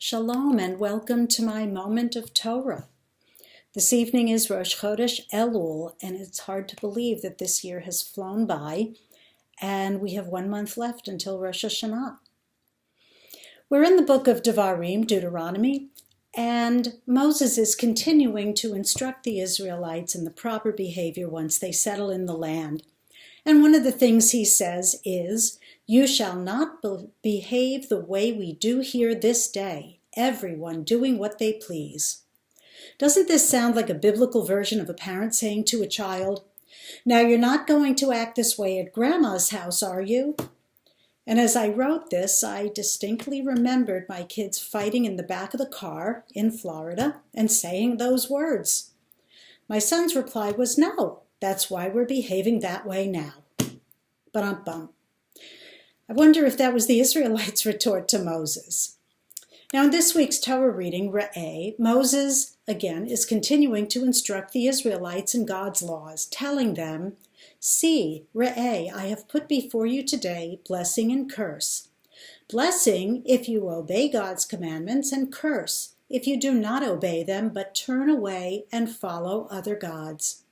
Shalom and welcome to my moment of Torah. This evening is Rosh Chodesh Elul, and it's hard to believe that this year has flown by, and we have 1 month left until Rosh Hashanah. We're in the book of Devarim, Deuteronomy, and Moses is continuing to instruct the Israelites in the proper behavior once they settle in the land. And one of the things he says is, "You shall not behave the way we do here this day, everyone doing what they please." Doesn't this sound like a biblical version of a parent saying to a child, "Now you're not going to act this way at Grandma's house, are you?" And as I wrote this, I distinctly remembered my kids fighting in the back of the car in Florida and saying those words. My son's reply was, "No, that's why we're behaving that way now." Ba-dum-bum. I wonder if that was the Israelites' retort to Moses. Now in this week's Torah reading, Re'eh, Moses, again, is continuing to instruct the Israelites in God's laws, telling them, "See, Re'eh, I have put before you today blessing and curse. Blessing if you obey God's commandments, and curse if you do not obey them but turn away and follow other gods."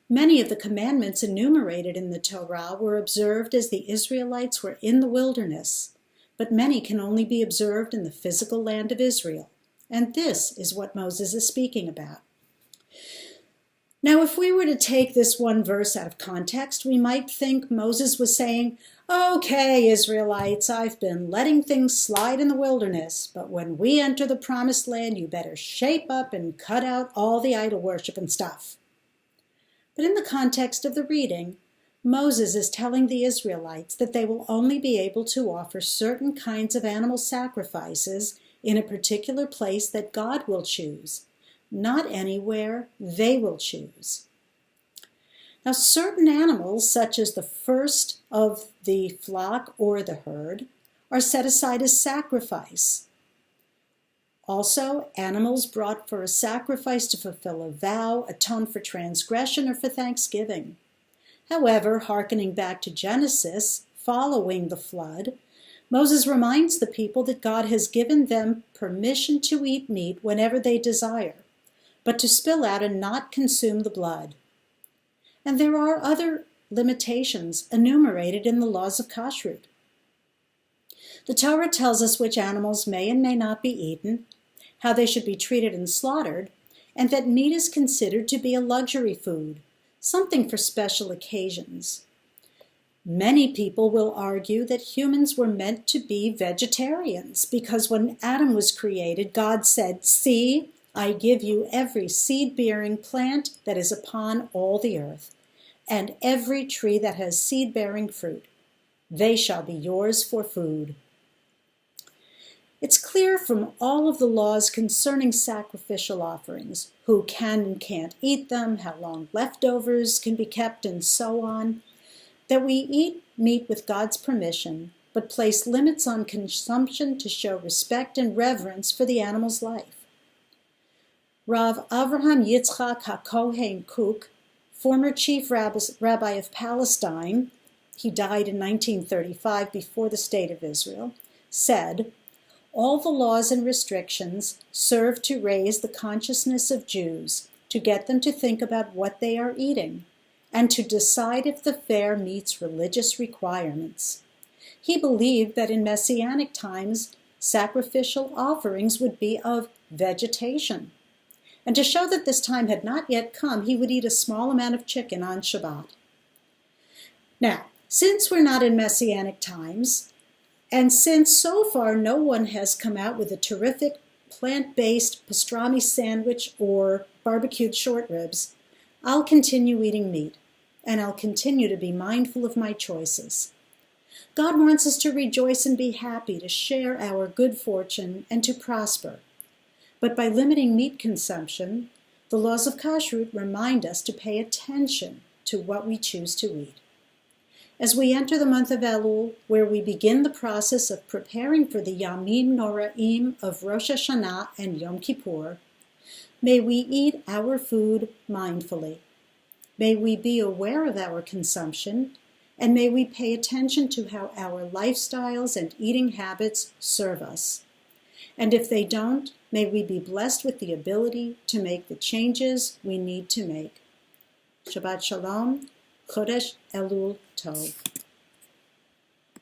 Many of the commandments enumerated in the Torah were observed as the Israelites were in the wilderness, but many can only be observed in the physical land of Israel, and this is what Moses is speaking about. Now, if we were to take this one verse out of context, we might think Moses was saying, "Okay, Israelites, I've been letting things slide in the wilderness, but when we enter the promised land, you better shape up and cut out all the idol worship and stuff." But in the context of the reading, Moses is telling the Israelites that they will only be able to offer certain kinds of animal sacrifices in a particular place that God will choose, not anywhere they will choose. Now, certain animals, such as the first of the flock or the herd, are set aside as sacrifice. Also, animals brought for a sacrifice to fulfill a vow, atone for transgression, or for thanksgiving. However, hearkening back to Genesis, following the flood, Moses reminds the people that God has given them permission to eat meat whenever they desire, but to spill out and not consume the blood. And there are other limitations enumerated in the laws of kashrut. The Torah tells us which animals may and may not be eaten, how they should be treated and slaughtered, and that meat is considered to be a luxury food, something for special occasions. Many people will argue that humans were meant to be vegetarians because when Adam was created, God said, "See, I give you every seed-bearing plant that is upon all the earth, and every tree that has seed-bearing fruit. They shall be yours for food." It's clear from all of the laws concerning sacrificial offerings, who can and can't eat them, how long leftovers can be kept, and so on, that we eat meat with God's permission, but place limits on consumption to show respect and reverence for the animal's life. Rav Avraham Yitzchak HaKohen Kook, former chief rabbi of Palestine, he died in 1935 before the State of Israel, said, "All the laws and restrictions serve to raise the consciousness of Jews, to get them to think about what they are eating, and to decide if the fare meets religious requirements." He believed that in Messianic times, sacrificial offerings would be of vegetation. And to show that this time had not yet come, he would eat a small amount of chicken on Shabbat. Now, since we're not in Messianic times, and since so far no one has come out with a terrific plant-based pastrami sandwich or barbecued short ribs, I'll continue eating meat, and I'll continue to be mindful of my choices. God wants us to rejoice and be happy, to share our good fortune, and to prosper. But by limiting meat consumption, the laws of kashrut remind us to pay attention to what we choose to eat. As we enter the month of Elul, where we begin the process of preparing for the Yamim Noraim of Rosh Hashanah and Yom Kippur, may we eat our food mindfully. May we be aware of our consumption, and may we pay attention to how our lifestyles and eating habits serve us. And if they don't, may we be blessed with the ability to make the changes we need to make. Shabbat Shalom, Chodesh Elul Tov.